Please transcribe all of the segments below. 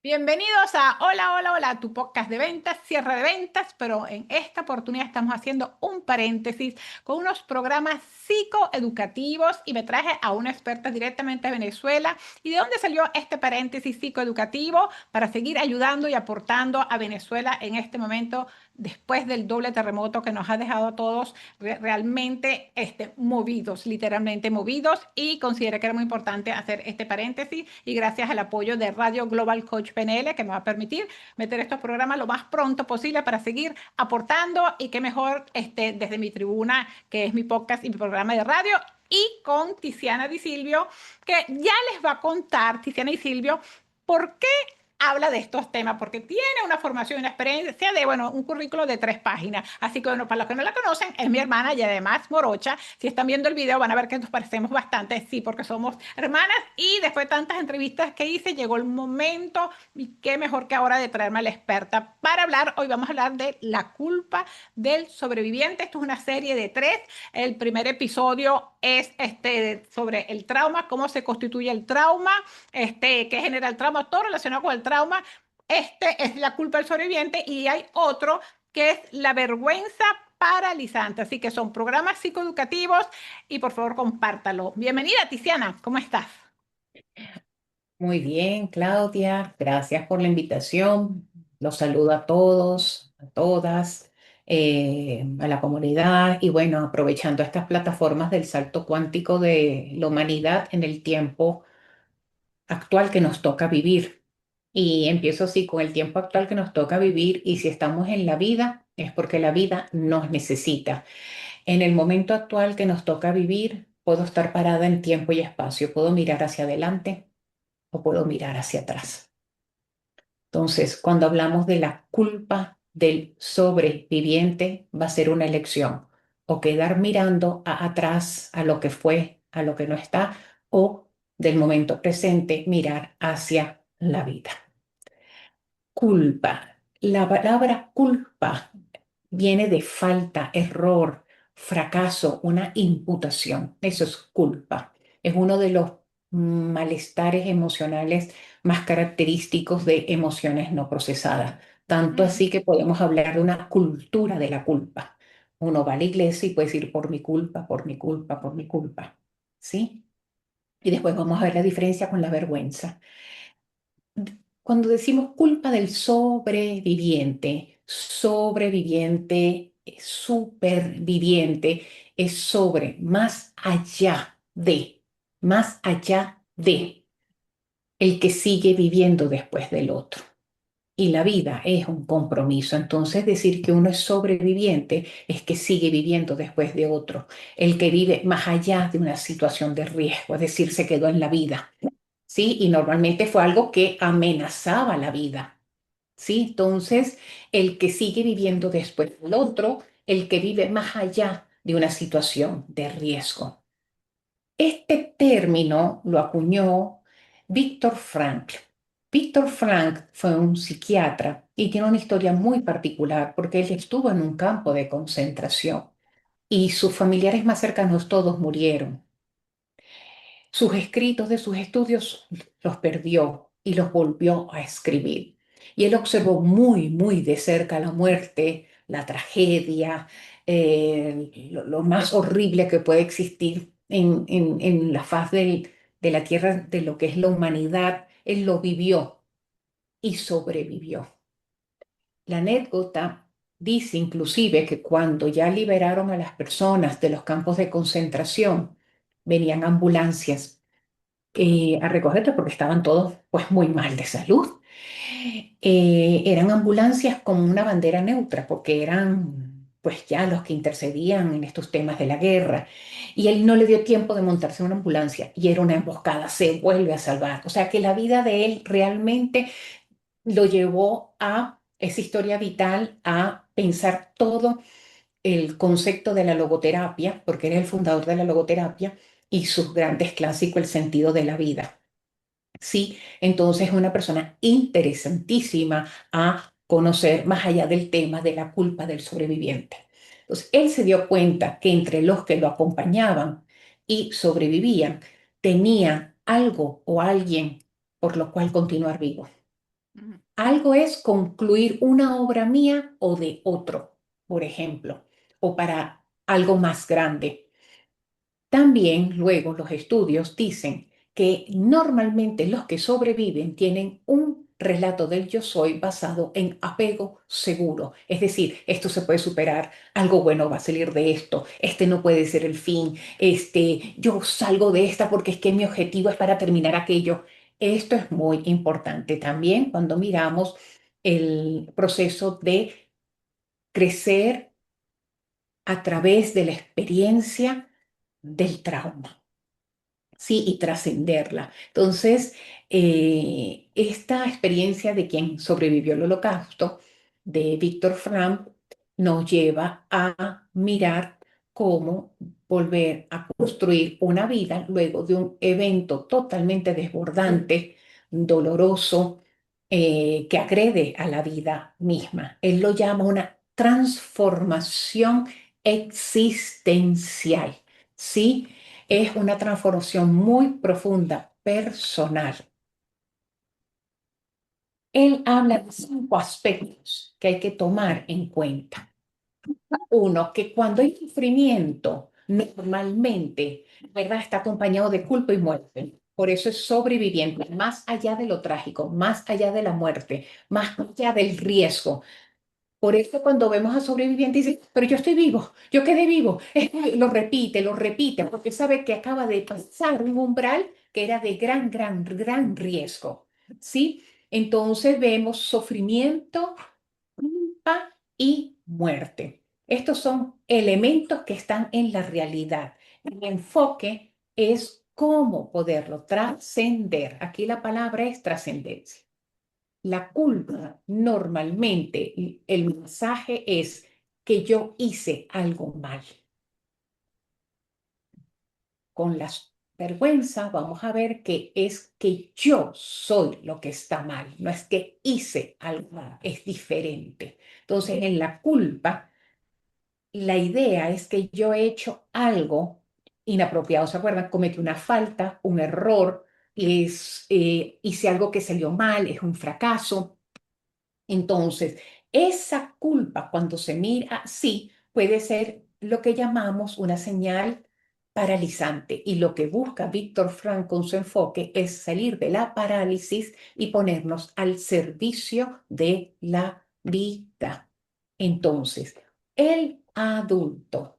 Bienvenidos a Hola, hola, hola, tu podcast de ventas, cierre de ventas, pero en esta oportunidad estamos haciendo un paréntesis con unos programas psicoeducativos y me traje a una experta directamente de Venezuela. ¿Y de dónde salió este paréntesis psicoeducativo? Para seguir ayudando y aportando a Venezuela en este momento después del doble terremoto que nos ha dejado a todos realmente movidos, literalmente movidos, y consideré que era muy importante hacer este paréntesis y gracias al apoyo de Radio Global Coach PNL que me va a permitir meter estos programas lo más pronto posible para seguir aportando y qué mejor desde mi tribuna, que es mi podcast y mi programa de radio, y con Tiziana Di Silvio, que ya les va a contar, Tiziana Di Silvio, por qué habla de estos temas, porque tiene una formación y una experiencia de, bueno, un currículo de 3 páginas. Así que, bueno, para los que no la conocen, es mi hermana y además morocha. Si están viendo el video van a ver que nos parecemos bastante, sí, porque somos hermanas y después de tantas entrevistas que hice, llegó el momento y qué mejor que ahora de traerme a la experta para hablar. Hoy vamos a hablar de la culpa del sobreviviente. Esto es una serie de 3. El primer episodio es sobre el trauma, cómo se constituye el trauma, qué genera el trauma, todo relacionado con el trauma. Este es la culpa del sobreviviente y hay otro que es la vergüenza paralizante. Así que son programas psicoeducativos y por favor compártalo. Bienvenida, Tiziana, ¿cómo estás? Muy bien, Claudia, gracias por la invitación. Los saludo a todos, a todas, a la comunidad y bueno, aprovechando estas plataformas del salto cuántico de la humanidad en el tiempo actual que nos toca vivir. Y empiezo así con el tiempo actual que nos toca vivir y si estamos en la vida es porque la vida nos necesita. En el momento actual que nos toca vivir, puedo estar parada en tiempo y espacio, puedo mirar hacia adelante o puedo mirar hacia atrás. Entonces, cuando hablamos de la culpa del sobreviviente, va a ser una elección o quedar mirando atrás a lo que fue, a lo que no está, o del momento presente mirar hacia la vida. Culpa. La palabra culpa viene de falta, error, fracaso, una imputación. Eso es culpa. Es uno de los malestares emocionales más característicos de emociones no procesadas. Tanto Mm. así que podemos hablar de una cultura de la culpa. Uno va a la iglesia y puede decir por mi culpa, por mi culpa, por mi culpa. ¿Sí? Y después vamos a ver la diferencia con la vergüenza. Cuando decimos culpa del sobreviviente, sobreviviente, superviviente, es sobre, más allá de el que sigue viviendo después del otro. Y la vida es un compromiso. Entonces, decir que uno es sobreviviente es que sigue viviendo después de otro. El que vive más allá de una situación de riesgo, es decir, se quedó en la vida. ¿Sí? Y normalmente fue algo que amenazaba la vida. ¿Sí? Entonces, el que sigue viviendo después del otro, el que vive más allá de una situación de riesgo. Este término lo acuñó Víctor Frankl. Víctor Frankl fue un psiquiatra y tiene una historia muy particular porque él estuvo en un campo de concentración y sus familiares más cercanos todos murieron. Sus escritos de sus estudios los perdió y los volvió a escribir. Y él observó muy, muy de cerca la muerte, la tragedia, lo más horrible que puede existir en la faz de la tierra, de lo que es la humanidad. Él lo vivió y sobrevivió. La anécdota dice inclusive que cuando ya liberaron a las personas de los campos de concentración, venían ambulancias a recogerlos porque estaban todos pues muy mal de salud. Eran ambulancias con una bandera neutra porque eran pues ya los que intercedían en estos temas de la guerra. Y él no le dio tiempo de montarse en una ambulancia y era una emboscada, se vuelve a salvar. O sea que la vida de él realmente lo llevó a esa historia vital, a pensar todo el concepto de la logoterapia, porque era el fundador de la logoterapia, y sus grandes clásicos, el sentido de la vida. Sí, entonces es una persona interesantísima a conocer más allá del tema de la culpa del sobreviviente. Entonces, él se dio cuenta que entre los que lo acompañaban y sobrevivían, tenía algo o alguien por lo cual continuar vivo. Ujú. Algo es concluir una obra mía o de otro, por ejemplo, o para algo más grande. También luego los estudios dicen que normalmente los que sobreviven tienen un relato del yo soy basado en apego seguro. Es decir, esto se puede superar, algo bueno va a salir de esto, este no puede ser el fin, yo salgo de esta porque es que mi objetivo es para terminar aquello. Esto es muy importante también cuando miramos el proceso de crecer a través de la experiencia del trauma. Sí, y trascenderla. Entonces, esta experiencia de quien sobrevivió al holocausto, de Víctor Frank, nos lleva a mirar cómo volver a construir una vida luego de un evento totalmente desbordante, doloroso, que agrede a la vida misma. Él lo llama una transformación existencial, ¿sí? Es una transformación muy profunda, personal. Él habla de 5 aspectos que hay que tomar en cuenta. Uno, que cuando hay sufrimiento, normalmente, ¿verdad? Está acompañado de culpa y muerte. Por eso es sobreviviente, más allá de lo trágico, más allá de la muerte, más allá del riesgo. Por eso cuando vemos a sobrevivientes dice, pero yo estoy vivo, yo quedé vivo. Lo repite, porque sabe que acaba de pasar un umbral que era de gran, gran, gran riesgo. ¿Sí? Entonces vemos sufrimiento, culpa y muerte. Estos son elementos que están en la realidad. El enfoque es cómo poderlo trascender. Aquí la palabra es trascendencia. La culpa, normalmente, el mensaje es que yo hice algo mal. Con la vergüenza vamos a ver que es que yo soy lo que está mal, no es que hice algo mal, es diferente. Entonces, en la culpa, la idea es que yo he hecho algo inapropiado. ¿Se acuerdan? Cometí una falta, un error, hice algo que salió mal, es un fracaso. Entonces, esa culpa cuando se mira así puede ser lo que llamamos una señal paralizante. Y lo que busca Víctor Frank con su enfoque es salir de la parálisis y ponernos al servicio de la vida. Entonces, el adulto,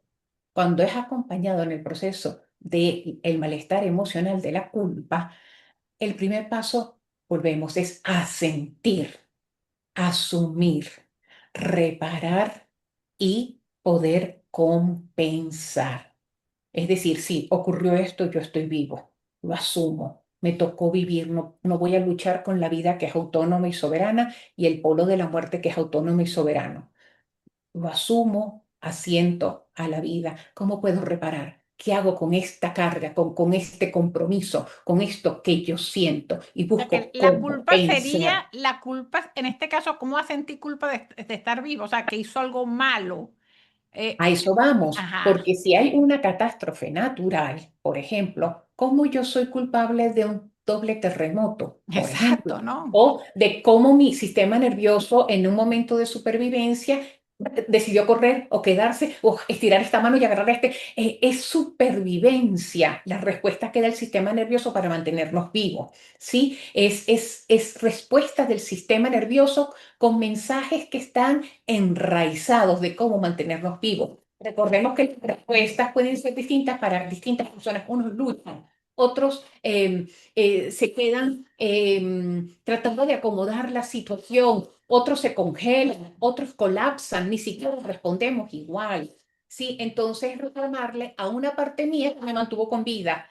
cuando es acompañado en el proceso del malestar emocional de la culpa, el primer paso, volvemos, es asentir, asumir, reparar y poder compensar. Es decir, sí, ocurrió esto, yo estoy vivo, lo asumo, me tocó vivir, no, no voy a luchar con la vida que es autónoma y soberana y el polo de la muerte que es autónomo y soberano. Lo asumo, asiento a la vida. ¿Cómo puedo reparar? ¿Qué hago con esta carga, con este compromiso, con esto que yo siento? Y O sea, que busco la cómo culpa sería, pensar. la culpa, en este caso, ¿cómo sentí culpa de estar vivo? O sea, que hizo algo malo. A eso vamos, Ajá, porque si hay una catástrofe natural, por ejemplo, ¿cómo yo soy culpable de un doble terremoto, por ejemplo? exacto, ¿no? O de cómo mi sistema nervioso en un momento de supervivencia decidió correr o quedarse o estirar esta mano y agarrar este. Es supervivencia la respuesta que da el sistema nervioso para mantenernos vivos, ¿sí? Es respuesta del sistema nervioso con mensajes que están enraizados de cómo mantenernos vivos. Recordemos que las respuestas pueden ser distintas para distintas personas. Unos luchan, otros se quedan tratando de acomodar la situación, otros se congelan, otros colapsan, ni siquiera respondemos igual. Sí, entonces reclamarle a una parte mía que me mantuvo con vida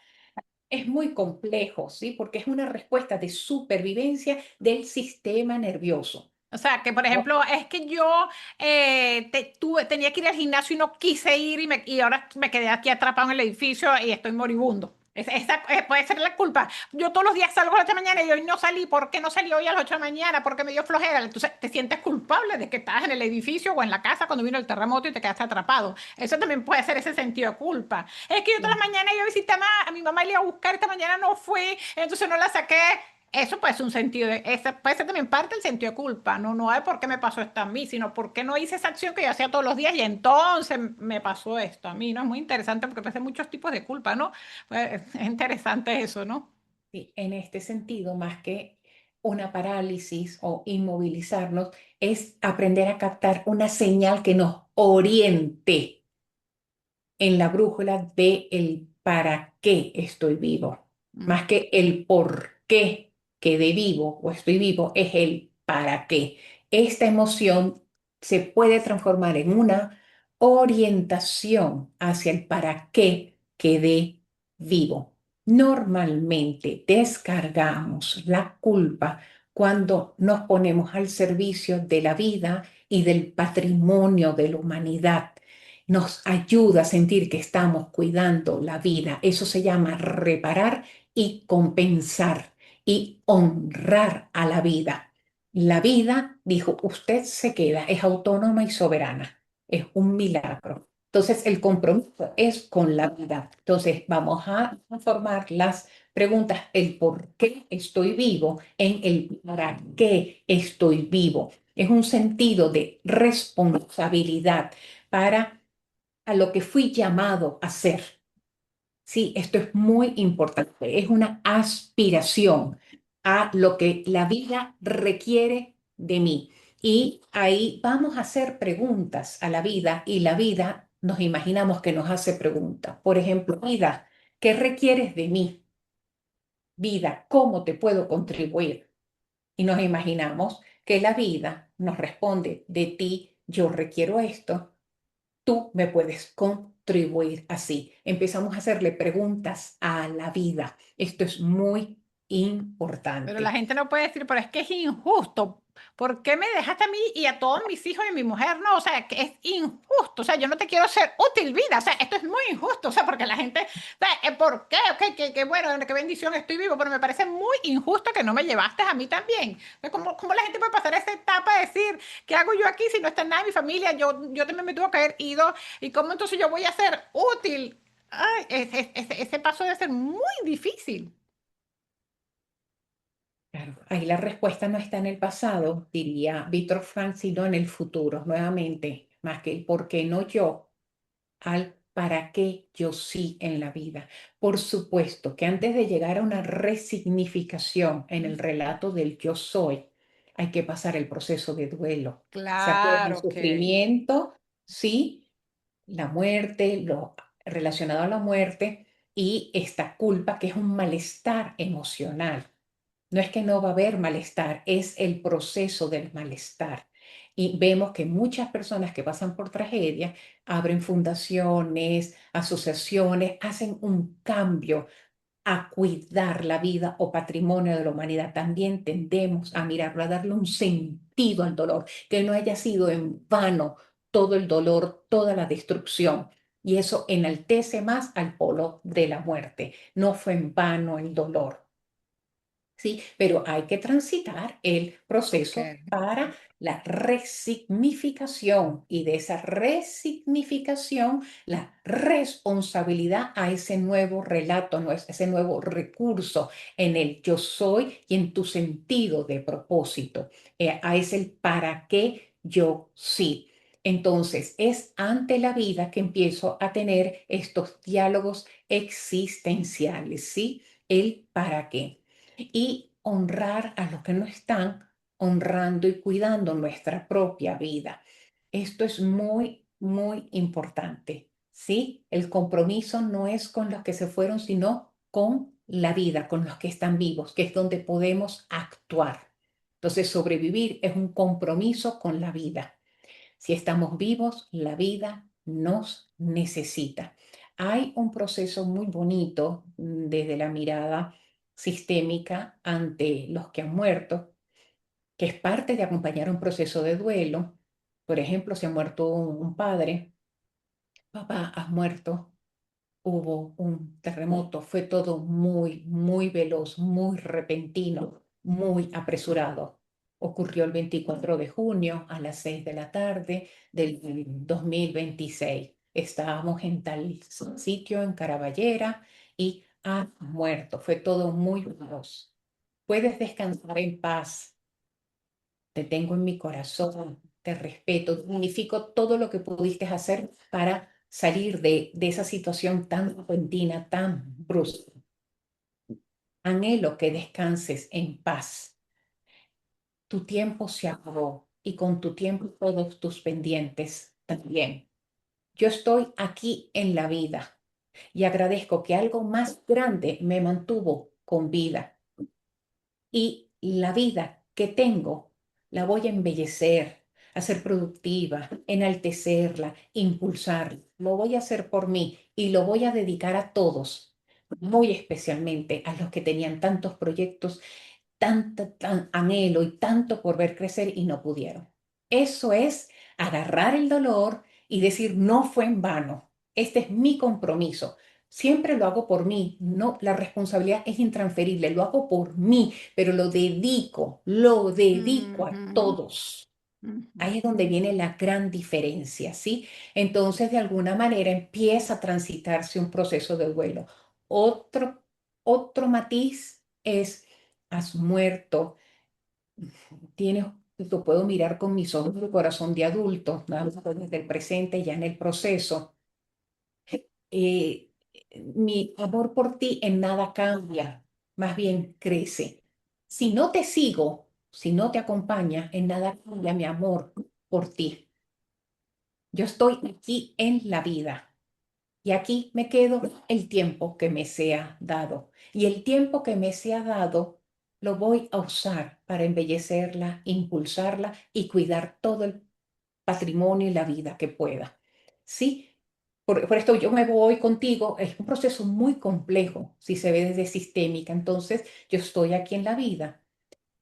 es muy complejo, ¿sí? Porque es una respuesta de supervivencia del sistema nervioso. O sea, que por ejemplo, es que yo tenía que ir al gimnasio y no quise ir y ahora me quedé aquí atrapado en el edificio y estoy moribundo. Esa puede ser la culpa. Yo todos los días salgo a las 8 de la mañana y hoy no salí. ¿Por qué no salí hoy a las 8 de la mañana? Porque me dio flojera. Entonces te sientes culpable de que estabas en el edificio o en la casa cuando vino el terremoto y te quedaste atrapado. Eso también puede ser ese sentido de culpa. Es que yo todas las mañanas yo visitaba a mi mamá y le iba a buscar, esta mañana no fui, entonces no la saqué. Eso puede ser un sentido ese puede ser también parte del sentido de culpa, no, no es por qué me pasó esto a mí, sino por qué no hice esa acción que yo hacía todos los días y entonces me pasó esto a mí, ¿no? Es muy interesante porque puede ser muchos tipos de culpa, ¿no? Pues, es interesante eso, ¿no? Sí, en este sentido, más que una parálisis o inmovilizarnos, es aprender a captar una señal que nos oriente en la brújula de el para qué estoy vivo. Mm. Más que el por qué quedé vivo o estoy vivo, es el para qué. Esta emoción se puede transformar en una orientación hacia el para qué quedé vivo. Normalmente descargamos la culpa cuando nos ponemos al servicio de la vida y del patrimonio de la humanidad. Nos ayuda a sentir que estamos cuidando la vida. Eso se llama reparar y compensar y honrar a la vida. La vida, dijo, usted se queda, es autónoma y soberana. Es un milagro. Entonces, el compromiso es con la vida. Entonces, vamos a formar las preguntas, el por qué estoy vivo, en el para qué estoy vivo. Es un sentido de responsabilidad para a lo que fui llamado a ser. Sí, esto es muy importante. Es una aspiración a lo que la vida requiere de mí. Y ahí vamos a hacer preguntas a la vida y la vida nos imaginamos que nos hace preguntas. Por ejemplo, vida, ¿qué requieres de mí? Vida, ¿cómo te puedo contribuir? Y nos imaginamos que la vida nos responde, de ti yo requiero esto, tú me puedes contribuir así. Empezamos a hacerle preguntas a la vida. Esto es muy Pero la importante. gente no puede decir, pero es que es injusto. ¿Por qué me dejaste a mí y a todos mis hijos y a mi mujer? No, o sea, que es injusto. O sea, yo no te quiero ser útil vida. O sea, esto es muy injusto. O sea, porque la gente, o sea, ¿por qué? Ok, qué bueno, qué bendición estoy vivo, pero me parece muy injusto que no me llevaste a mí también. O sea, ¿cómo la gente puede pasar esa etapa de decir, ¿qué hago yo aquí si no está nada en mi familia? Yo también me tuve que haber ido. ¿Y cómo entonces yo voy a ser útil? Ay, ese paso debe ser muy difícil. Claro, ahí la respuesta no está en el pasado, diría Víctor Frank, sino en el futuro, nuevamente, más que el por qué no yo, al para qué yo sí en la vida. Por supuesto que antes de llegar a una resignificación en el relato del yo soy, hay que pasar el proceso de duelo. ¿Se acuerdan? El Claro que. sufrimiento, sí, la muerte, lo relacionado a la muerte y esta culpa que es un malestar emocional. No es que no va a haber malestar, es el proceso del malestar. Y vemos que muchas personas que pasan por tragedia abren fundaciones, asociaciones, hacen un cambio a cuidar la vida o patrimonio de la humanidad. También tendemos a mirarlo, a darle un sentido al dolor, que no haya sido en vano todo el dolor, toda la destrucción. Y eso enaltece más al polo de la muerte. No fue en vano el dolor. ¿Sí? Pero hay que transitar el Ok. proceso para la resignificación y de esa resignificación la responsabilidad a ese nuevo relato, ese nuevo recurso en el yo soy y en tu sentido de propósito, a ese el para qué yo sí. Entonces, es ante la vida que empiezo a tener estos diálogos existenciales, ¿sí? El para qué y honrar a los que no están honrando y cuidando nuestra propia vida. Esto es muy, muy importante, ¿sí? El compromiso no es con los que se fueron, sino con la vida, con los que están vivos, que es donde podemos actuar. Entonces, sobrevivir es un compromiso con la vida. Si estamos vivos, la vida nos necesita. Hay un proceso muy bonito desde la mirada sistémica ante los que han muerto, que es parte de acompañar un proceso de duelo. Por ejemplo, si ha muerto un padre, papá, has muerto, hubo un terremoto, fue todo muy, muy veloz, muy repentino, muy apresurado. Ocurrió el 24 de junio a las 6 de la tarde del 2026. Estábamos en tal sitio, en Caraballera, y ha muerto. Fue todo muy veloz. puedes descansar en paz. Te tengo en mi corazón, te respeto, dignifico todo lo que pudiste hacer para salir de esa situación tan repentina, tan brusca. Anhelo que descanses en paz. Tu tiempo se acabó y con tu tiempo todos tus pendientes también. Yo estoy aquí en la vida y agradezco que algo más grande me mantuvo con vida. Y la vida que tengo la voy a embellecer, a ser productiva, enaltecerla, impulsarla. Lo voy a hacer por mí y lo voy a dedicar a todos, muy especialmente a los que tenían tantos proyectos, tan anhelo y tanto por ver crecer y no pudieron. Eso es agarrar el dolor y decir, no fue en vano. Este es mi compromiso. Siempre lo hago por mí, no, la responsabilidad es intransferible, lo hago por mí, pero lo dedico a Ujú, todos. ujú. Ahí es donde viene la gran diferencia, ¿sí? Entonces, de alguna manera empieza a transitarse un proceso de duelo. Otro, otro matiz es, has muerto, tienes, lo puedo mirar con mis ojos de corazón de adulto, nada más desde el presente, ya en el proceso. eh, Mi amor por ti en nada cambia, más bien crece. Si no te sigo, si no te acompaña, en nada cambia mi amor por ti. Yo estoy aquí en la vida y aquí me quedo el tiempo que me sea dado. Y el tiempo que me sea dado lo voy a usar para embellecerla, impulsarla y cuidar todo el patrimonio y la vida que pueda. ¿Sí? Por esto yo me voy contigo, es un proceso muy complejo si se ve desde sistémica, entonces yo estoy aquí en la vida,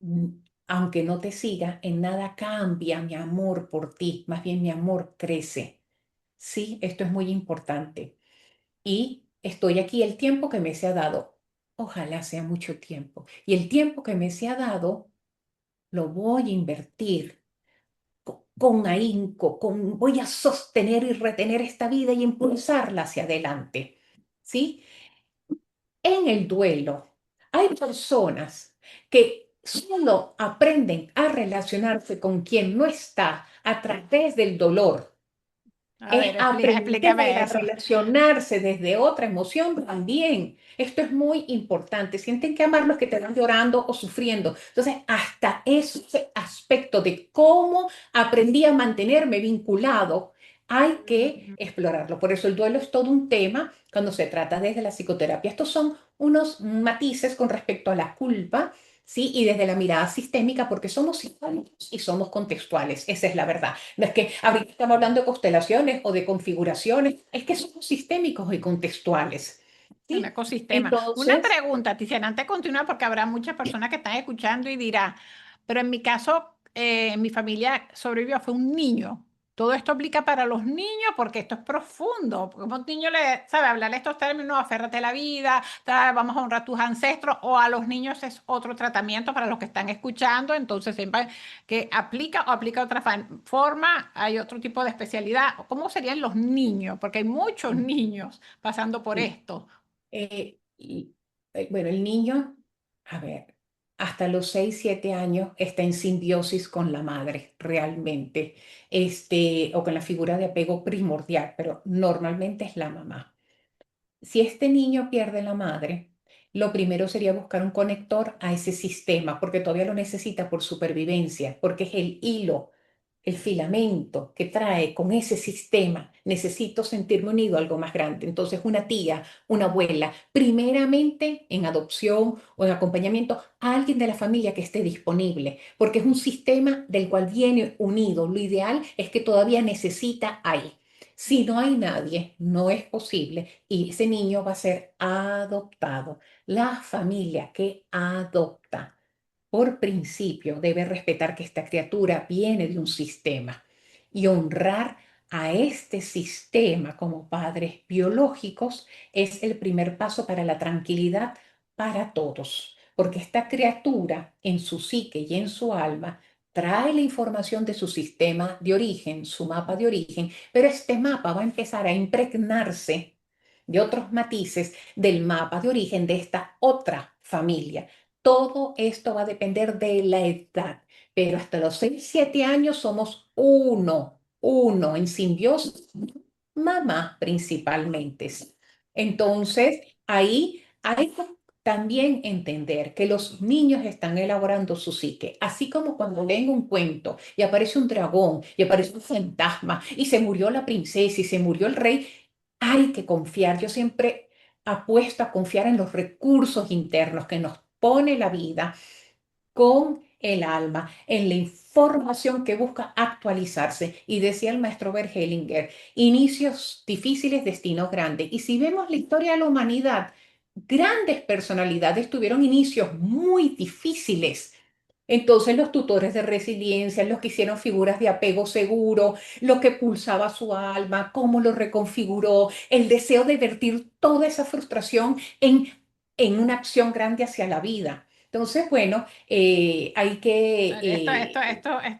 mm, aunque no te siga, en nada cambia mi amor por ti, más bien mi amor crece. Sí, esto es muy importante. Y estoy aquí el tiempo que me se ha dado, ojalá sea mucho tiempo, y el tiempo que me se ha dado lo voy a invertir con ahínco, voy a sostener y retener esta vida y impulsarla hacia adelante. ¿Sí? En el duelo hay personas que solo aprenden a relacionarse con quien no está a través del dolor. A Es ver, aprender explícame a eso. relacionarse desde otra emoción también. Esto es muy importante. Sienten que amar los que te van llorando o sufriendo. Entonces, hasta ese aspecto de cómo aprendí a mantenerme vinculado, hay que Ujú. explorarlo. Por eso el duelo es todo un tema cuando se trata desde la psicoterapia. Estos son unos matices con respecto a la culpa. Sí, y desde la mirada sistémica, porque somos sistémicos y somos contextuales, esa es la verdad. No es que ahorita estamos hablando de constelaciones o de configuraciones, es que somos sistémicos y contextuales. Un ¿Sí? ecosistema. Una Entonces, pregunta, Tiziana, antes de continuar, porque habrá muchas personas que están escuchando y dirán, pero en mi caso, en mi familia sobrevivió, fue un niño. Todo esto aplica para los niños porque esto es profundo. Porque a un niño le, ¿sabe? Hablarle estos términos, aférrate a la vida, vamos a honrar a tus ancestros, o a los niños es otro tratamiento para los que están escuchando. Entonces, sepan que aplica o aplica de otra forma, hay otro tipo de especialidad. ¿Cómo serían los niños? Porque hay muchos niños pasando por sí. esto. Bueno, el niño, a ver, hasta los 6 7 años está en simbiosis con la madre, realmente, o con la figura de apego primordial, pero normalmente es la mamá. Si este niño pierde la madre, lo primero sería buscar un conector a ese sistema, porque todavía lo necesita por supervivencia, porque es el hilo, el filamento que trae con ese sistema. Necesito sentirme unido a algo más grande. Entonces, una tía, una abuela, primeramente en adopción o en acompañamiento, a alguien de la familia que esté disponible, porque es un sistema del cual viene unido. Lo ideal es que todavía necesita ahí. Si no hay nadie, no es posible y ese niño va a ser adoptado. La familia que adopta, por principio, debe respetar que esta criatura viene de un sistema y honrar a este sistema como padres biológicos es el primer paso para la tranquilidad para todos, porque esta criatura en su psique y en su alma trae la información de su sistema de origen, su mapa de origen, pero este mapa va a empezar a impregnarse de otros matices del mapa de origen de esta otra familia. Todo esto va a depender de la edad, pero hasta los 6 7 años somos uno en simbiosis, mamá principalmente. Entonces, ahí hay que también entender que los niños están elaborando su psique, así como cuando leen un cuento y aparece un dragón y aparece un fantasma y se murió la princesa y se murió el rey, hay que confiar. Yo siempre apuesto a confiar en los recursos internos que nos pone la vida con el alma, en la información que busca actualizarse. Y decía el maestro Bert Hellinger, inicios difíciles, destinos grandes. Y si vemos la historia de la humanidad, grandes personalidades tuvieron inicios muy difíciles. Entonces los tutores de resiliencia, los que hicieron figuras de apego seguro, lo que pulsaba su alma, cómo lo reconfiguró, el deseo de vertir toda esa frustración en una acción grande hacia la vida. Entonces, bueno, hay que,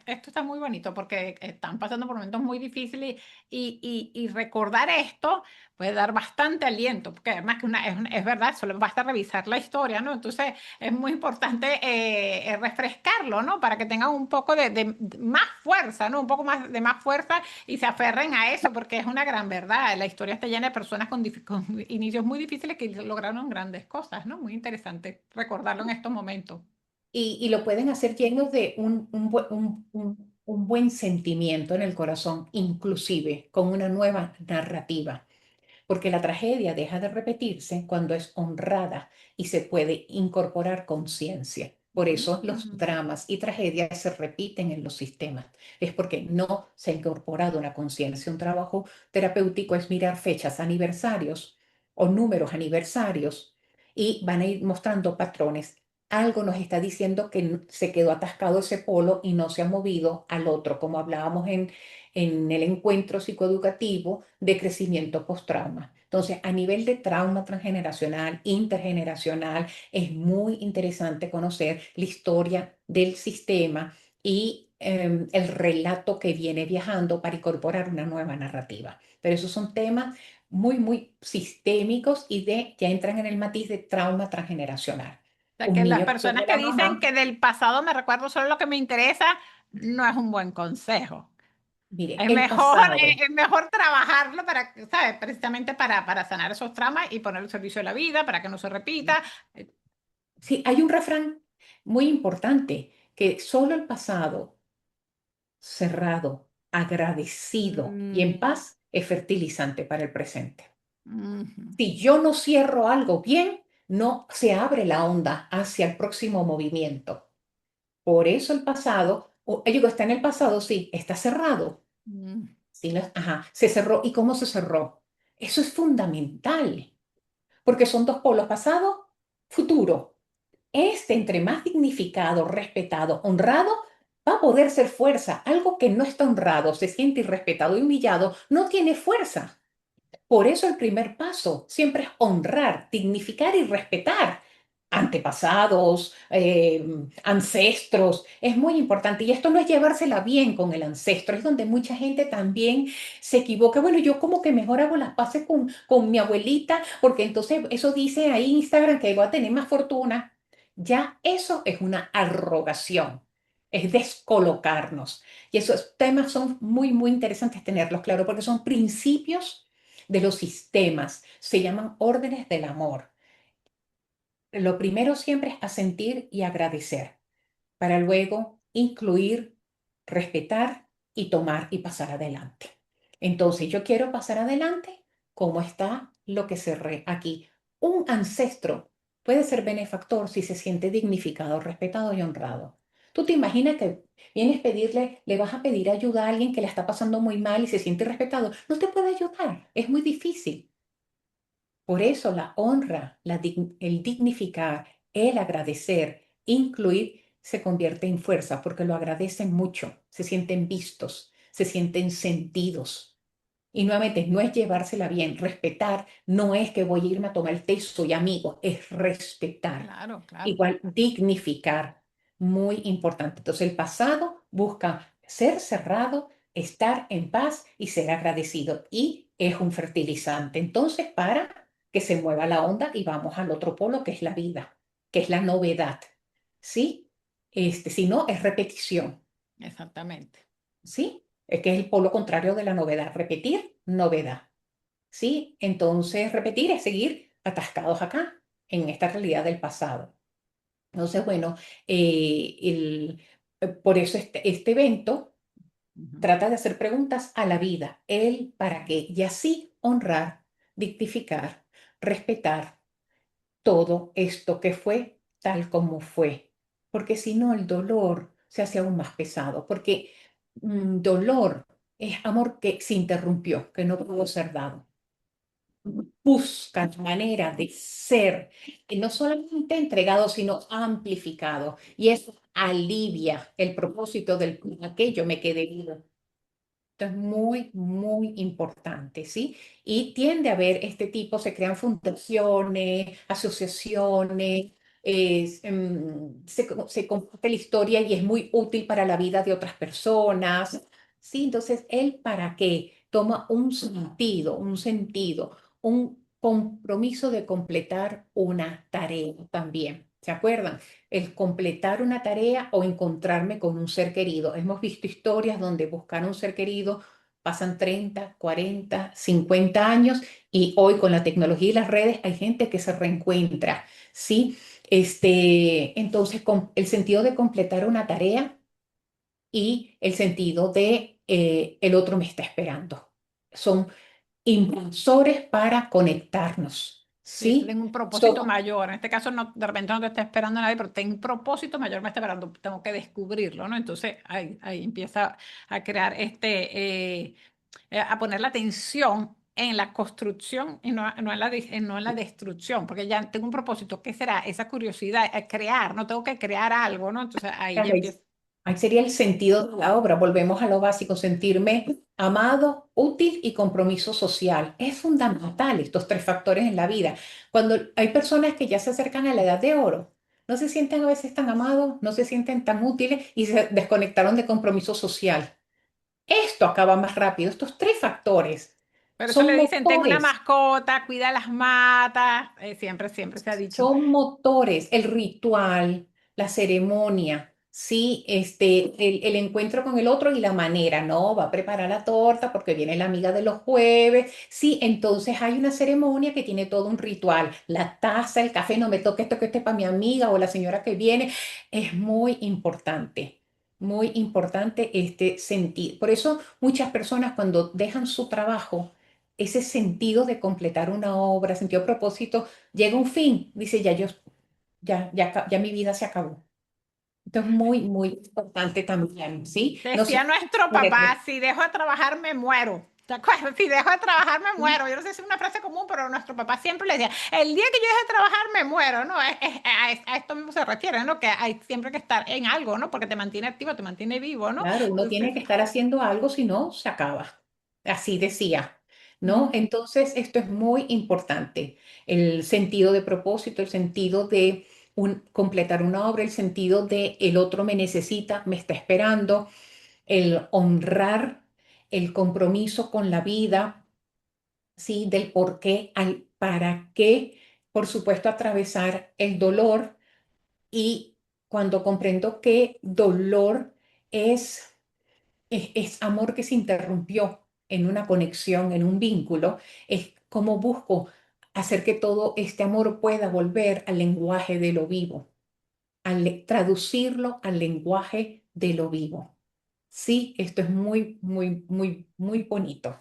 Esto está muy bonito porque están pasando por momentos muy difíciles y recordar esto puede dar bastante aliento, porque además que es verdad, solo basta revisar la historia, ¿no? Entonces es muy importante refrescarlo, ¿no? Para que tengan un poco de más fuerza, ¿no? Un poco más de más fuerza y se aferren a eso, porque es una gran verdad. La historia está llena de personas con inicios muy difíciles que lograron grandes cosas, ¿no? Muy interesante recordarlo en estos momentos. y lo pueden hacer llenos de un buen sentimiento en el corazón, inclusive con una nueva narrativa. Porque la tragedia deja de repetirse cuando es honrada y se puede incorporar conciencia. Por eso los Mm. dramas y tragedias se repiten en los sistemas. Es porque no se ha incorporado una conciencia. Un trabajo terapéutico es mirar fechas, aniversarios o números aniversarios y van a ir mostrando patrones. Algo nos está diciendo que se quedó atascado ese polo y no se ha movido al otro, como hablábamos en el encuentro psicoeducativo de crecimiento post-trauma. Entonces, a nivel de trauma transgeneracional, intergeneracional, es muy interesante conocer la historia del sistema y el relato que viene viajando para incorporar una nueva narrativa. Pero esos son temas muy sistémicos y ya entran en el matiz de trauma transgeneracional. O sea, Un que las niño que personas pierde que la dicen mamá, que del pasado me recuerdo solo lo que me interesa, no es un buen consejo. mire, el Es pasado. mejor trabajarlo para, ¿sabes? Precisamente para sanar esos traumas y poner al servicio de la vida, para que no se repita. Eh, Sí, hay un refrán muy importante que solo el pasado cerrado, agradecido y en mm, paz es fertilizante para el presente. ujú, Si yo no cierro algo bien, no se abre la onda hacia el próximo movimiento. Por eso el pasado, yo digo, está en el pasado, sí, está cerrado. mm, Sí, ajá, se cerró. ¿Y cómo se cerró? Eso es fundamental, porque son dos polos, pasado, futuro. Entre más dignificado, respetado, honrado, va a poder ser fuerza. Algo que no está honrado, se siente irrespetado y humillado, no tiene fuerza. Por eso el primer paso siempre es honrar, dignificar y respetar antepasados, ancestros. Es muy importante. Y esto no es llevársela bien con el ancestro, es donde mucha gente también se equivoca. Bueno, yo como que mejor hago las paces con mi abuelita, porque entonces eso dice ahí Instagram que voy a tener más fortuna. Ya eso es una arrogación, es descolocarnos. Y esos temas son muy interesantes tenerlos claro, porque son principios de los sistemas, se llaman órdenes del amor. Lo primero siempre es asentir y agradecer, para luego incluir, respetar y tomar y pasar adelante. Entonces, yo quiero pasar adelante, ¿cómo está lo que cerré aquí? Un ancestro puede ser benefactor si se siente dignificado, respetado y honrado. Tú te imaginas que vienes a pedirle, le vas a pedir ayuda a alguien que la está pasando muy mal y se siente respetado. No te puede ayudar, es muy difícil. Por eso la honra, el dignificar, el agradecer, incluir, se convierte en fuerza porque lo agradecen mucho, se sienten vistos, se sienten sentidos. Y nuevamente, no es llevársela bien, respetar no es que voy a irme a tomar el té, soy amigo, es respetar. claro, claro. Igual, dignificar, muy importante. Entonces, el pasado busca ser cerrado, estar en paz y ser agradecido. Y es un fertilizante. Entonces, para que se mueva la onda y vamos al otro polo, que es la vida, que es la novedad. ¿sí? Si no, es repetición, Exactamente. ¿sí? Es que es el polo contrario de la novedad. Repetir, novedad, ¿sí? Entonces, repetir es seguir atascados acá, en esta realidad del pasado. Entonces, bueno, por eso este evento Ujú. trata de hacer preguntas a la vida, el para qué, y así honrar, dictificar, respetar todo esto que fue tal como fue, porque si no el dolor se hace aún más pesado, porque dolor es amor que se interrumpió, que no pudo ser dado. Busca manera de ser, no solamente entregado, sino amplificado, y eso alivia el propósito del aquello me quedé vivo. Esto es muy, muy importante, ¿sí? Y tiende a haber este tipo, se crean fundaciones, asociaciones, se comparte la historia y es muy útil para la vida de otras personas, ¿sí? Entonces, el para qué toma un sentido, un compromiso de completar una tarea también. ¿Se acuerdan? El completar una tarea o encontrarme con un ser querido. Hemos visto historias donde buscar un ser querido pasan 30, 40, 50 años y hoy con la tecnología y las redes hay gente que se reencuentra, ¿sí? Entonces, con el sentido de completar una tarea y el sentido de el otro me está esperando. Son impulsores para conectarnos, Sí, ¿sí? tengo un propósito Son, mayor. En este caso, no, de repente no te está esperando nadie, pero tengo un propósito mayor, me está esperando. Tengo que descubrirlo, ¿no? Entonces ahí empieza a crear a poner la atención en la construcción y no en no en la destrucción, porque ya tengo un propósito. ¿Qué será? Esa curiosidad, crear, no tengo que crear algo, ¿no? Entonces ahí ya Claro, empieza. ahí sería el sentido de la obra. Volvemos a lo básico, sentirme amado, útil y compromiso social. Es fundamental estos tres factores en la vida. Cuando hay personas que ya se acercan a la edad de oro, no se sienten a veces tan amados, no se sienten tan útiles y se desconectaron de compromiso social. Esto acaba más rápido. Estos tres factores Pero eso le son dicen, tengo una motores. mascota, cuida las matas, siempre se ha dicho. Son motores, el ritual, la ceremonia, sí, el encuentro con el otro y la manera, no, va a preparar la torta porque viene la amiga de los jueves, sí, entonces hay una ceremonia que tiene todo un ritual, la taza, el café, no me toque esto que este es para mi amiga o la señora que viene, es muy importante este sentir. Por eso muchas personas cuando dejan su trabajo, ese sentido de completar una obra, sentido de propósito, llega un fin, dice, ya mi vida se acabó. Esto es muy, muy importante también, ¿sí? No Decía solo nuestro poner- papá, si dejo de trabajar me muero. ¿Te acuerdas? Si dejo de trabajar me muero. Yo no sé si es una frase común, pero nuestro papá siempre le decía, el día que yo deje de trabajar me muero, ¿no? A esto mismo se refiere, ¿no? Que hay siempre que estar en algo, ¿no? Porque te mantiene activo, te mantiene vivo, ¿no? Claro, uno tiene Entonces, que estar haciendo algo, si no, se acaba. Así decía, ¿no? ujú, Entonces, esto es muy importante. El sentido de propósito, el sentido de completar una obra, el sentido de el otro me necesita, me está esperando, el honrar el compromiso con la vida, ¿sí? Del por qué al para qué, por supuesto, atravesar el dolor y cuando comprendo que dolor es, es amor que se interrumpió en una conexión, en un vínculo, es como busco hacer que todo este amor pueda volver al lenguaje de lo vivo, traducirlo al lenguaje de lo vivo. Sí, esto es muy, muy, muy, muy bonito.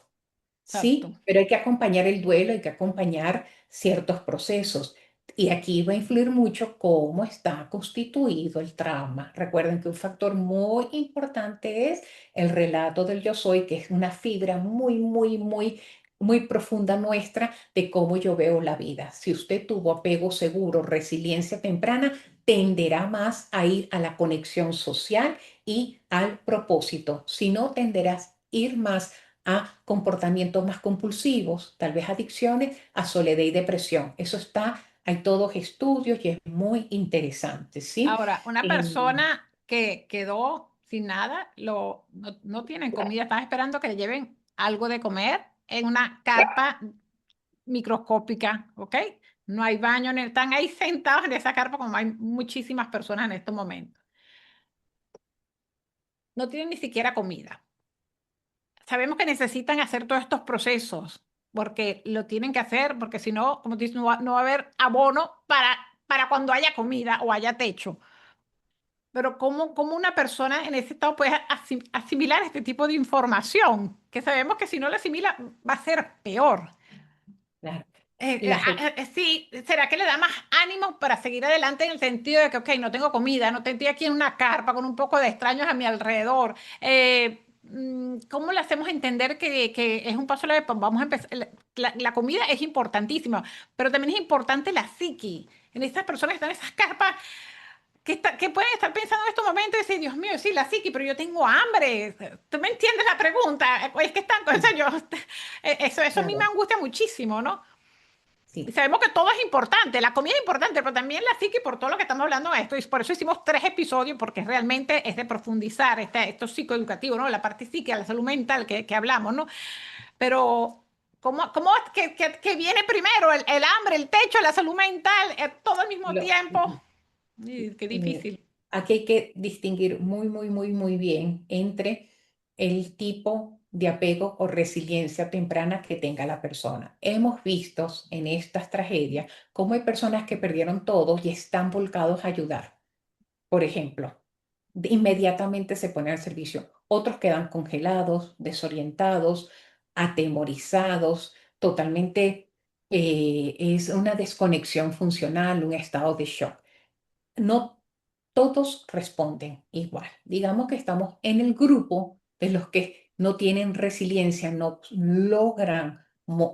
exacto. Sí, pero hay que acompañar el duelo, hay que acompañar ciertos procesos. Y aquí va a influir mucho cómo está constituido el trauma. Recuerden que un factor muy importante es el relato del yo soy, que es una fibra muy, muy, muy, muy profunda nuestra de cómo yo veo la vida. Si usted tuvo apego seguro, resiliencia temprana, tenderá más a ir a la conexión social y al propósito. Si no, tenderás a ir más a comportamientos más compulsivos, tal vez adicciones, a soledad y depresión. Eso está, hay todos estudios y es muy interesante, ¿sí? Ahora, una Em, persona que quedó sin nada, no tienen comida, están esperando que le lleven algo de comer en una carpa microscópica, ¿ok? no hay baño, están ahí sentados en esa carpa como hay muchísimas personas en estos momentos. No tienen ni siquiera comida. Sabemos que necesitan hacer todos estos procesos porque lo tienen que hacer, porque si no, como dices, no va a haber abono para cuando haya comida o haya techo. Pero ¿cómo una persona en ese estado puede asimilar este tipo de información? Que sabemos que si no la asimila va a ser peor. Claro. Las, Sí, ¿será que le da más ánimo para seguir adelante en el sentido de que, ok, no tengo comida, no estoy aquí en una carpa con un poco de extraños a mi alrededor? ¿Cómo le hacemos entender que es un paso leve? Pues vamos a empezar. La comida es importantísima, pero también es importante la psiqui. En estas personas que están en esas carpas, que pueden estar pensando en estos momentos y decir, Dios mío, sí, la psiqui, pero yo tengo hambre. ¿Tú me entiendes la pregunta? Es que están, o sea, yo, eso a mí me claro, angustia muchísimo, ¿no? Y sí, sabemos que todo es importante, la comida es importante, pero también la psique por todo lo que estamos hablando de esto. Y por eso hicimos 3 episodios, porque realmente es de profundizar esto psicoeducativo, ¿no? La parte psique, la salud mental que hablamos, ¿no? Pero, ¿cómo es que viene primero el hambre, el techo, la salud mental, todo al mismo lo- tiempo? Qué mm, difícil. aquí hay que distinguir muy, muy, muy, muy bien entre el tipo de apego o resiliencia temprana que tenga la persona. Hemos visto en estas tragedias cómo hay personas que perdieron todo y están volcados a ayudar. Por ejemplo, inmediatamente se ponen al servicio. Otros quedan congelados, desorientados, atemorizados, totalmente es una desconexión funcional, un estado de shock. No todos responden igual. Digamos que estamos en el grupo de los que no tienen resiliencia, no logran,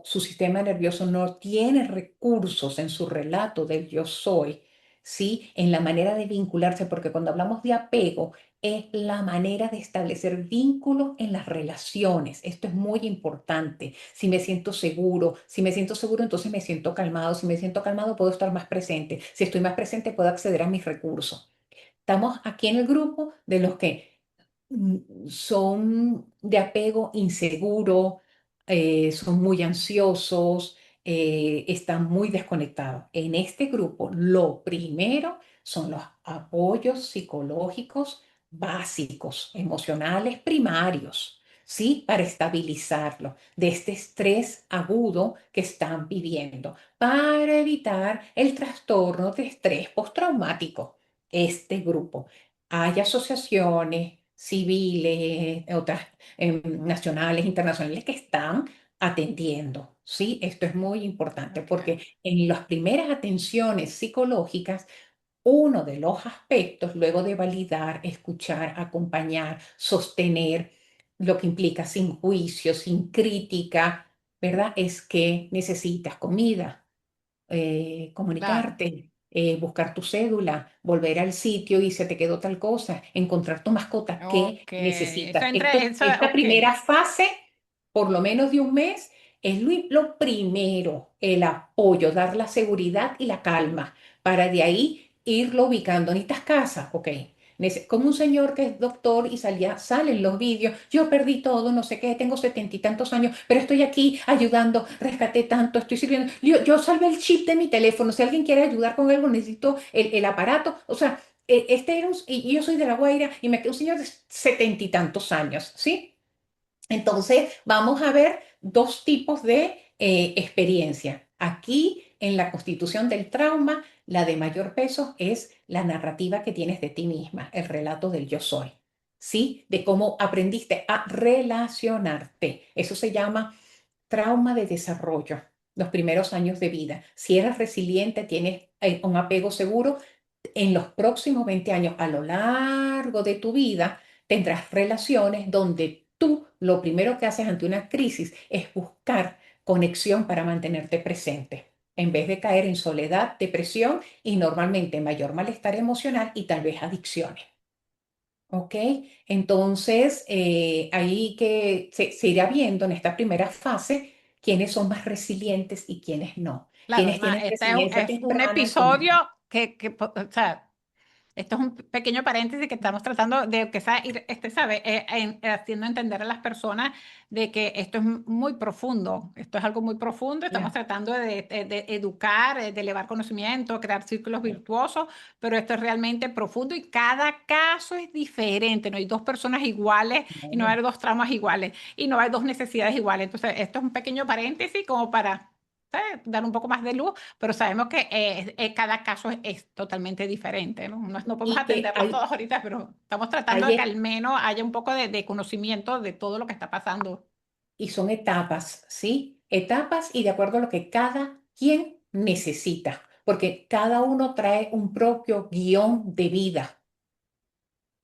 su sistema nervioso no tiene recursos en su relato del yo soy, ¿sí? En la manera de vincularse, porque cuando hablamos de apego, es la manera de establecer vínculos en las relaciones. Esto es muy importante. Si me siento seguro, entonces me siento calmado. Si me siento calmado, puedo estar más presente. Si estoy más presente, puedo acceder a mis recursos. Estamos aquí en el grupo de los que son de apego inseguro, son muy ansiosos, están muy desconectados. En este grupo, lo primero son los apoyos psicológicos básicos, emocionales primarios, ¿sí? Para estabilizarlo de este estrés agudo que están viviendo, para evitar el trastorno de estrés postraumático este grupo. Hay asociaciones civiles, otras nacionales, internacionales que están atendiendo. Sí, esto es muy importante Ok. porque en las primeras atenciones psicológicas, uno de los aspectos, luego de validar, escuchar, acompañar, sostener, lo que implica sin juicio, sin crítica, ¿verdad? Es que necesitas comida, Claro. comunicarte, buscar tu cédula, volver al sitio y se te quedó tal cosa, encontrar tu mascota que Ok. Eso necesitas. entre eso, Esta ok. primera fase, por lo menos de un mes, es lo primero, el apoyo, dar la seguridad y la calma, para de ahí irlo ubicando. ¿Necesitas casa? Ok. Como un señor que es doctor y salen los vídeos, yo perdí todo, no sé qué, tengo 70 y tantos años, pero estoy aquí ayudando, rescaté tanto, estoy sirviendo. Yo salvé el chip de mi teléfono, si alguien quiere ayudar con algo, necesito el aparato. O sea, este era y yo soy de La Guaira y me quedé un señor de 70 y tantos años, ¿sí? Entonces, vamos a ver dos tipos de experiencia. Aquí, en la constitución del trauma, la de mayor peso es la narrativa que tienes de ti misma, el relato del yo soy, ¿sí? De cómo aprendiste a relacionarte. Eso se llama trauma de desarrollo, los primeros años de vida. Si eres resiliente, tienes un apego seguro, en los próximos 20 años, a lo largo de tu vida, tendrás relaciones donde tú lo primero que haces ante una crisis es buscar conexión para mantenerte presente, en vez de caer en soledad, depresión y normalmente mayor malestar emocional y tal vez adicciones. ¿Ok? Entonces, ahí que se irá viendo en esta primera fase quiénes son más resilientes y quiénes no. Claro, Quienes además, tienen este resiliencia es un temprana y quienes episodio no. o sea, Esto es un pequeño paréntesis que estamos tratando de que ir, sabe, haciendo entender a las personas de que esto es muy profundo, esto es algo muy profundo, estamos Ya, tratando de educar, de elevar conocimiento, crear círculos virtuosos, pero esto es realmente profundo y cada caso es diferente, no hay dos personas iguales y no hay no. dos traumas iguales y no hay dos necesidades iguales. Entonces, esto es un pequeño paréntesis como para, ¿sabes?, dar un poco más de luz, pero sabemos que cada caso es totalmente diferente, ¿no? No podemos Y que atenderlos todos ahorita, pero estamos tratando de que hay, al menos haya un poco de conocimiento de todo lo que está pasando. y son etapas, ¿sí? Etapas y de acuerdo a lo que cada quien necesita, porque cada uno trae un propio guión de vida.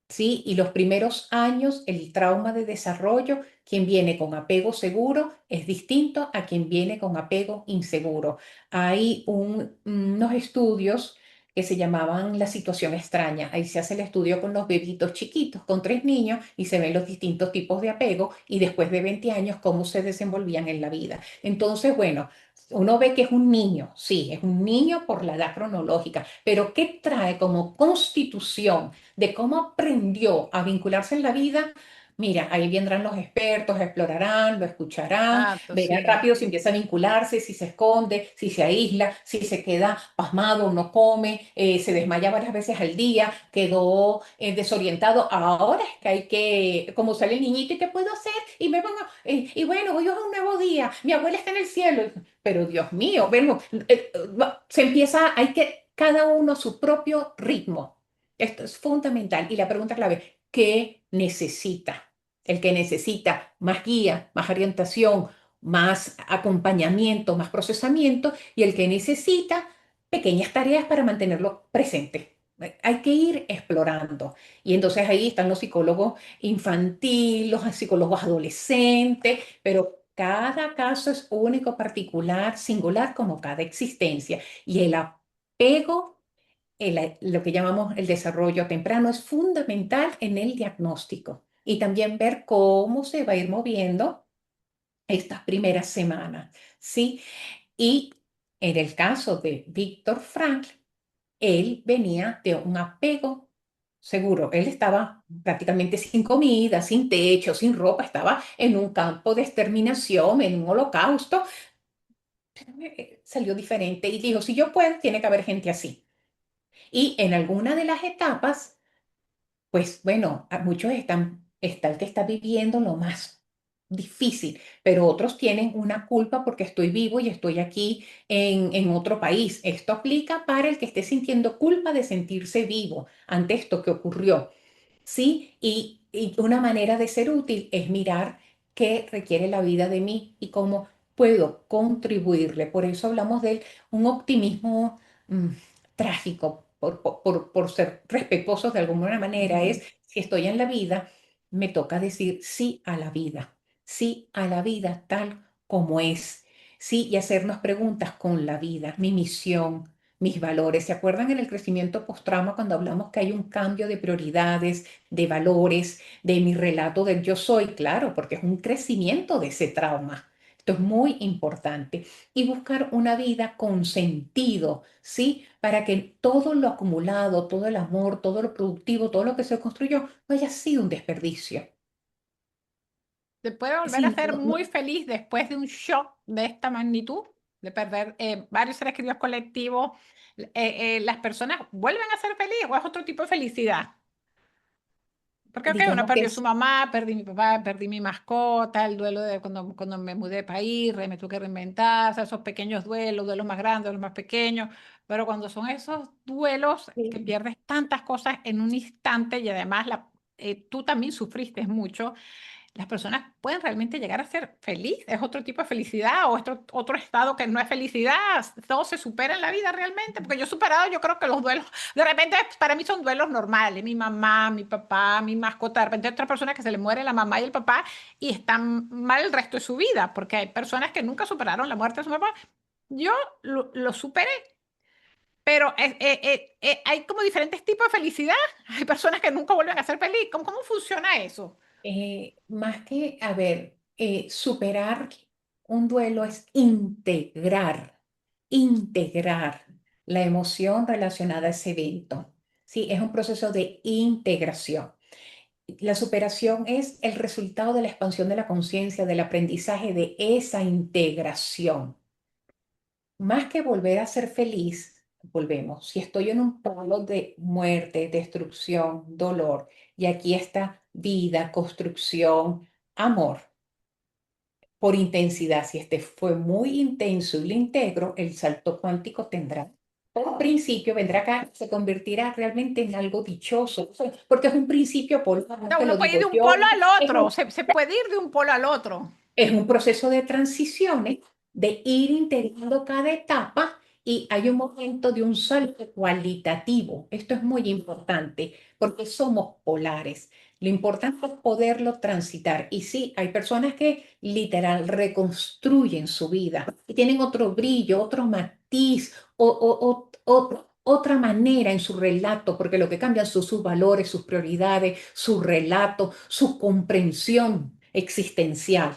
¿Sí? Y los primeros años, el trauma de desarrollo, quien viene con apego seguro es distinto a quien viene con apego inseguro. Hay unos estudios que se llamaban la situación extraña. Ahí se hace el estudio con los bebitos chiquitos, con 3 niños, y se ven los distintos tipos de apego y después de 20 años cómo se desenvolvían en la vida. Entonces, bueno, uno ve que es un niño, sí, es un niño por la edad cronológica, pero ¿qué trae como constitución de cómo aprendió a vincularse en la vida? Mira, ahí vendrán los expertos, explorarán, lo escucharán, Exacto, verán sí. rápido si empieza a vincularse, si se esconde, si se aísla, si se queda pasmado, no come, se desmaya varias veces al día, quedó desorientado. Ahora es que hay que, como sale el niñito, ¿y qué puedo hacer? Y me van y bueno, hoy es un nuevo día, mi abuela está en el cielo. Pero Dios mío, bueno, se empieza, hay que cada uno su propio ritmo. Esto es fundamental. Y la pregunta clave, ¿qué necesita? El que necesita más guía, más orientación, más acompañamiento, más procesamiento, y el que necesita pequeñas tareas para mantenerlo presente. Hay que ir explorando. Y entonces ahí están los psicólogos infantiles, los psicólogos adolescentes, pero cada caso es único, particular, singular, como cada existencia. Y el apego, lo que llamamos el desarrollo temprano, es fundamental en el diagnóstico y también ver cómo se va a ir moviendo estas primeras semanas, ¿sí? Y en el caso de Víctor Frankl, él venía de un apego seguro. Él estaba prácticamente sin comida, sin techo, sin ropa, estaba en un campo de exterminación, en un holocausto. Salió diferente y dijo, si yo puedo, tiene que haber gente así. Y en alguna de las etapas, pues bueno, muchos está el que está viviendo lo más difícil, pero otros tienen una culpa porque estoy vivo y estoy aquí en otro país. Esto aplica para el que esté sintiendo culpa de sentirse vivo ante esto que ocurrió. ¿Sí? Y una manera de ser útil es mirar qué requiere la vida de mí y cómo puedo contribuirle. Por eso hablamos de un optimismo mm, trágico, por ser respetuosos de alguna manera, Ujú. es si estoy en la vida, me toca decir sí a la vida tal como es, sí, y hacernos preguntas con la vida, mi misión, mis valores. ¿Se acuerdan en el crecimiento post-trauma cuando hablamos que hay un cambio de prioridades, de valores, de mi relato del yo soy? Claro, porque es un crecimiento de ese trauma. Esto es muy importante. Y buscar una vida con sentido, ¿sí? Para que todo lo acumulado, todo el amor, todo lo productivo, todo lo que se construyó, no haya sido un desperdicio. Se puede volver a Sí, ser muy feliz después de un shock de esta magnitud, de perder varios seres queridos colectivos. ¿Las personas vuelven a ser felices o es otro tipo de felicidad? Porque, ok, uno digamos que perdió su es, mamá, perdí mi papá, perdí mi mascota, el duelo de cuando me mudé de país, me tuve que reinventar, o sea, esos pequeños duelos, duelos más grandes, duelos más pequeños, pero cuando son esos duelos que sí, pierdes tantas cosas en un instante y además tú también sufriste mucho, las personas pueden realmente llegar a ser feliz. ¿Es otro tipo de felicidad o otro estado que no es felicidad? Todo se supera en la vida realmente, porque yo he superado, yo creo que los duelos, de repente para mí son duelos normales, mi mamá, mi papá, mi mascota, de repente hay otra persona que se le muere la mamá y el papá y están mal el resto de su vida, porque hay personas que nunca superaron la muerte de su papá. Yo lo superé. Pero hay como diferentes tipos de felicidad. Hay personas que nunca vuelven a ser feliz. ¿Cómo funciona eso? más que, a ver, superar un duelo es integrar la emoción relacionada a ese evento. Sí, es un proceso de integración. La superación es el resultado de la expansión de la conciencia, del aprendizaje, de esa integración. Más que volver a ser feliz, volvemos. Si estoy en un polo de muerte, destrucción, dolor, y aquí está vida, construcción, amor, por intensidad. Si este fue muy intenso y lo integro, el salto cuántico tendrá. Por principio vendrá acá, se convertirá realmente en algo dichoso, porque es un principio polar, O no sea, te uno lo puede ir digo de un yo, polo al es otro, se puede ir de un polo al otro. es un proceso de transiciones, de ir integrando cada etapa y hay un momento de un salto cualitativo. Esto es muy importante porque somos polares. Lo importante es poderlo transitar. Y sí, hay personas que literal reconstruyen su vida y tienen otro brillo, otro matiz otra manera en su relato, porque lo que cambian son sus valores, sus prioridades, su relato, su comprensión existencial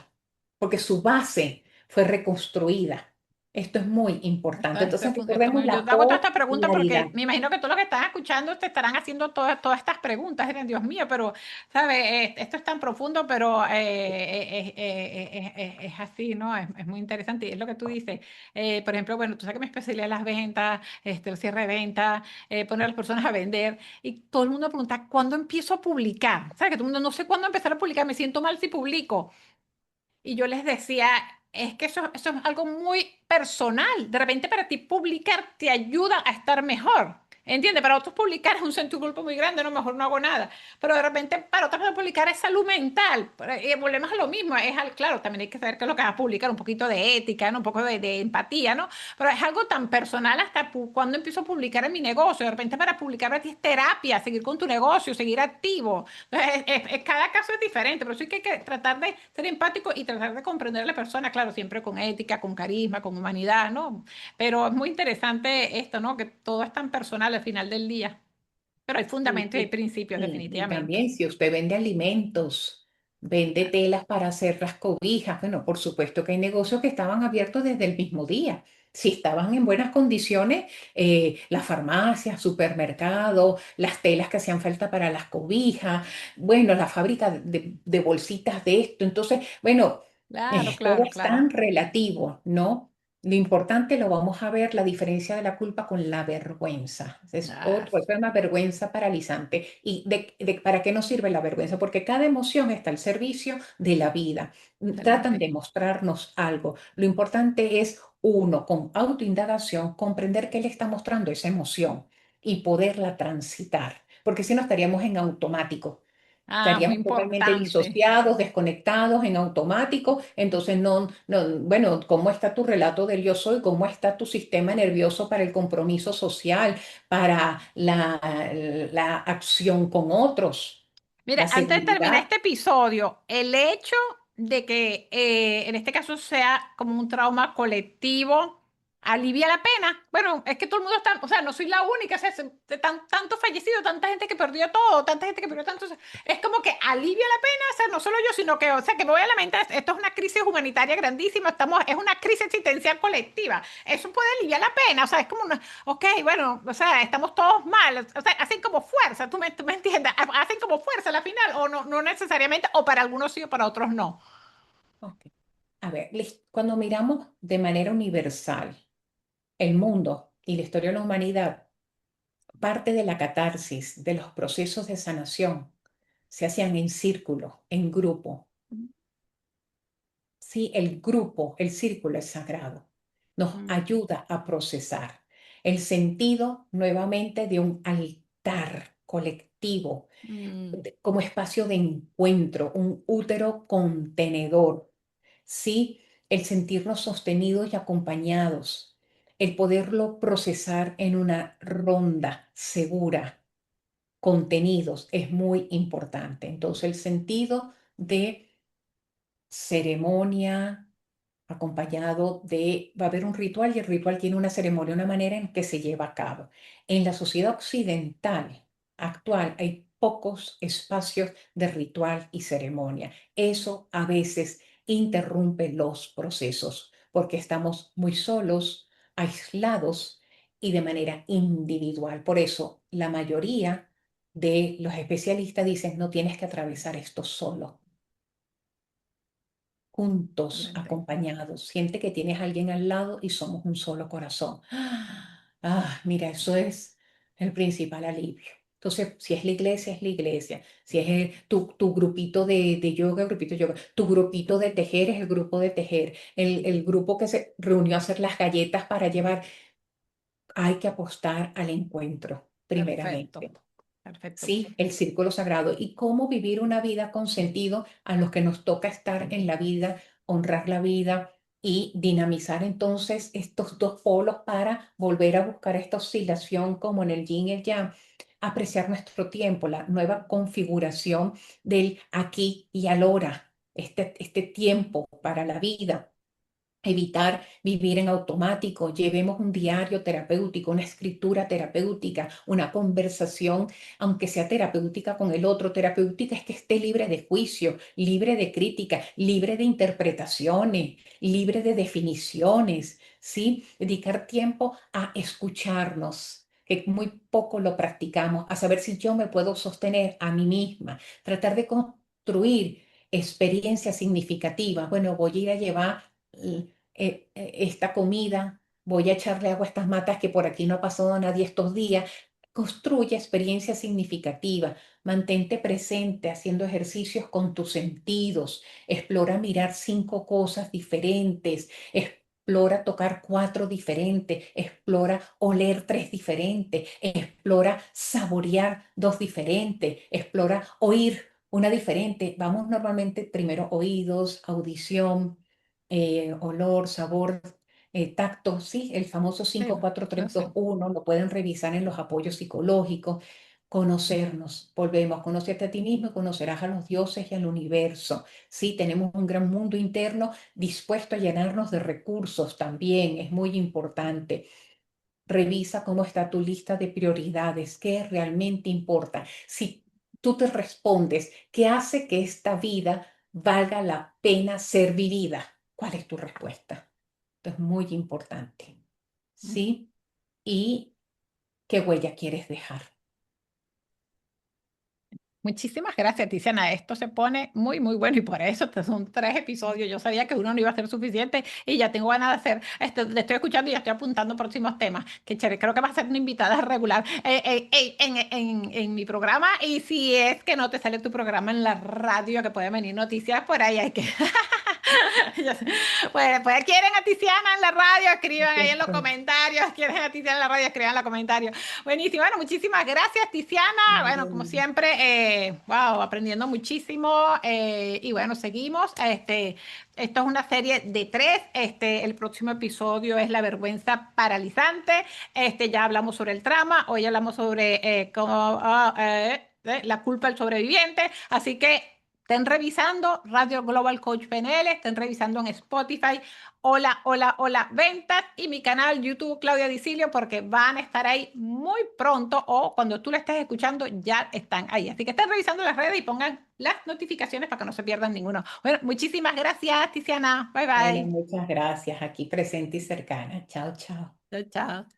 porque su base fue reconstruida. Esto es muy importante. Entonces, recordemos Yo la te hago toda esta pregunta porque polaridad. me imagino que todos los que están escuchando te estarán haciendo todas estas preguntas. Dirán, Dios mío, pero, ¿sabes? Esto es tan profundo, pero es así, ¿no? Es muy interesante. Y es lo que tú dices. Por ejemplo, bueno, tú sabes que mi especialidad es las ventas, el cierre de ventas, poner a las personas a vender. Y todo el mundo pregunta, ¿cuándo empiezo a publicar? ¿Sabes? Que todo el mundo no sé cuándo empezar a publicar, me siento mal si publico. Y yo les decía, es que eso es algo muy personal. De repente para ti publicar te ayuda a estar mejor. ¿Entiendes? Para otros publicar es un sentido de culpa muy grande, no, mejor no hago nada. Pero de repente para otras personas publicar es salud mental. Volvemos a lo mismo. Claro, también hay que saber qué es lo que vas a publicar, un poquito de ética, ¿no? Un poco de empatía, ¿no? Pero es algo tan personal hasta cuando empiezo a publicar en mi negocio. De repente para publicar a ti es terapia, seguir con tu negocio, seguir activo. Entonces, cada caso es diferente, pero sí que hay que tratar de ser empático y tratar de comprender a la persona, claro, siempre con ética, con carisma, con humanidad, ¿no? Pero es muy interesante esto, ¿no? Que todo es tan personal al final del día. Pero hay Y, fundamentos y hay y- principios, y definitivamente. también si usted vende alimentos, vende Claro, telas para hacer las cobijas, bueno, por supuesto que hay negocios que estaban abiertos desde el mismo día. Si estaban en buenas condiciones, las farmacias, supermercados, las telas que hacían falta para las cobijas, bueno, la fábrica de bolsitas de esto. Entonces, bueno, claro, todo claro, es claro. tan relativo, ¿no? Lo importante lo vamos a ver, la diferencia de la culpa con la vergüenza. Es Ah, otro, es una vergüenza paralizante. ¿Y para qué nos sirve la vergüenza? Porque cada emoción está al servicio de la vida. Tratan excelente. de mostrarnos algo. Lo importante es, uno, con autoindagación, comprender qué le está mostrando esa emoción y poderla transitar. Porque si no estaríamos en automático. Ah, muy Estaríamos totalmente importante. disociados, desconectados, en automático. Entonces, bueno, ¿cómo está tu relato del yo soy? ¿Cómo está tu sistema nervioso para el compromiso social, para la acción con otros, Mira, la antes de terminar seguridad? este episodio, el hecho de que en este caso sea como un trauma colectivo alivia la pena. Bueno, es que todo el mundo está, o sea, no soy la única, o sea, tanto fallecido, tanta gente que perdió todo, tanta gente que perdió tanto, o sea, es como que alivia la pena, o sea, no solo yo, sino que, o sea, que me voy a lamentar, esto es una crisis humanitaria grandísima, es una crisis existencial colectiva. Eso puede aliviar la pena, o sea, es como una, ok, bueno, o sea, estamos todos mal, o sea, hacen como fuerza, tú me entiendes, hacen como fuerza a la final, o no, no necesariamente, o para algunos sí, o para otros no. Ok. A ver, cuando miramos de manera universal el mundo y la historia de la humanidad, parte de la catarsis, de los procesos de sanación, se hacían en círculo, en grupo. Sí, el grupo, el círculo es sagrado. Nos Mm, ayuda a procesar el sentido nuevamente de un altar colectivo mm, como espacio de encuentro, un útero contenedor. Sí, el sentirnos sostenidos y acompañados, el poderlo procesar en una ronda segura, contenidos, es muy importante. Entonces, el sentido de ceremonia acompañado va a haber un ritual y el ritual tiene una ceremonia, una manera en que se lleva a cabo. En la sociedad occidental actual hay pocos espacios de ritual y ceremonia. Eso a veces interrumpe los procesos porque estamos muy solos, aislados y de manera individual. Por eso, la mayoría de los especialistas dicen, no tienes que atravesar esto solo, juntos, Totalmente. acompañados. Siente que tienes a alguien al lado y somos un solo corazón. Mira, eso es el principal alivio. Entonces, si es la iglesia, es la iglesia. Si es tu grupito de yoga, grupito de yoga. Tu grupito de tejer es el grupo de tejer. El grupo que se reunió a hacer las galletas para llevar. Hay que apostar al encuentro, Perfecto. primeramente. Perfecto. Sí, el círculo sagrado y cómo vivir una vida con sentido a los que nos toca estar en la vida, honrar la vida y dinamizar entonces estos dos polos para volver a buscar esta oscilación como en el yin y el yang, apreciar nuestro tiempo, la nueva configuración del aquí y ahora, este tiempo para la vida. Evitar vivir en automático, llevemos un diario terapéutico, una escritura terapéutica, una conversación, aunque sea terapéutica con el otro. Terapéutica es que esté libre de juicio, libre de crítica, libre de interpretaciones, libre de definiciones, ¿sí? Dedicar tiempo a escucharnos, que muy poco lo practicamos, a saber si yo me puedo sostener a mí misma, tratar de construir experiencias significativas. Bueno, voy a ir a llevar esta comida, voy a echarle agua a estas matas que por aquí no ha pasado nadie estos días. Construye experiencias significativas, mantente presente haciendo ejercicios con tus sentidos, explora mirar 5 cosas diferentes, explora tocar 4 diferentes, explora oler 3 diferentes, explora saborear 2 diferentes, explora oír una diferente. Vamos normalmente primero oídos, audición, olor, sabor, tacto, sí, el famoso Sí, 5 4 3 sí, 2 sí. 1 lo pueden revisar en los apoyos psicológicos. Conocernos, volvemos, conocerte a ti mismo y conocerás a los dioses y al universo. Sí, tenemos un gran mundo interno dispuesto a llenarnos de recursos también, es muy importante. Revisa cómo está tu lista de prioridades, qué realmente importa. Si tú te respondes, ¿qué hace que esta vida valga la pena ser vivida? ¿Cuál es tu respuesta? Esto es muy importante. ¿Sí? ¿Y qué huella quieres dejar? Muchísimas gracias, Tiziana. Esto se pone muy, muy bueno y por eso estos son 3 episodios. Yo sabía que uno no iba a ser suficiente y ya tengo ganas de hacer. Le estoy escuchando y ya estoy apuntando próximos temas. Qué chévere. Creo que vas a ser una invitada regular en mi programa. Y si es que no te sale tu programa en la radio, que pueden venir noticias por ahí, hay que. Ya sé. Pues quieren a Tiziana en la radio, escriban ahí en los Perfecto. comentarios. Quieren a Tiziana en la radio, escriban en los comentarios. Buenísimo. Bueno, muchísimas gracias, Tiziana. Bueno, como Bueno, siempre, wow, aprendiendo muchísimo. Y bueno, seguimos. Esto es una serie de 3. El próximo episodio es La vergüenza paralizante. Ya hablamos sobre el trama. Hoy hablamos sobre la culpa del sobreviviente. Así que estén revisando Radio Global Coach PNL, estén revisando en Spotify, hola, hola, hola, ventas y mi canal YouTube Claudia Dicilio porque van a estar ahí muy pronto o cuando tú lo estés escuchando ya están ahí. Así que estén revisando las redes y pongan las notificaciones para que no se pierdan ninguno. Bueno, muchísimas gracias, Tiziana. Bye bueno, bye. muchas gracias. Aquí presente y cercana. Chao, chao. Chao, chao.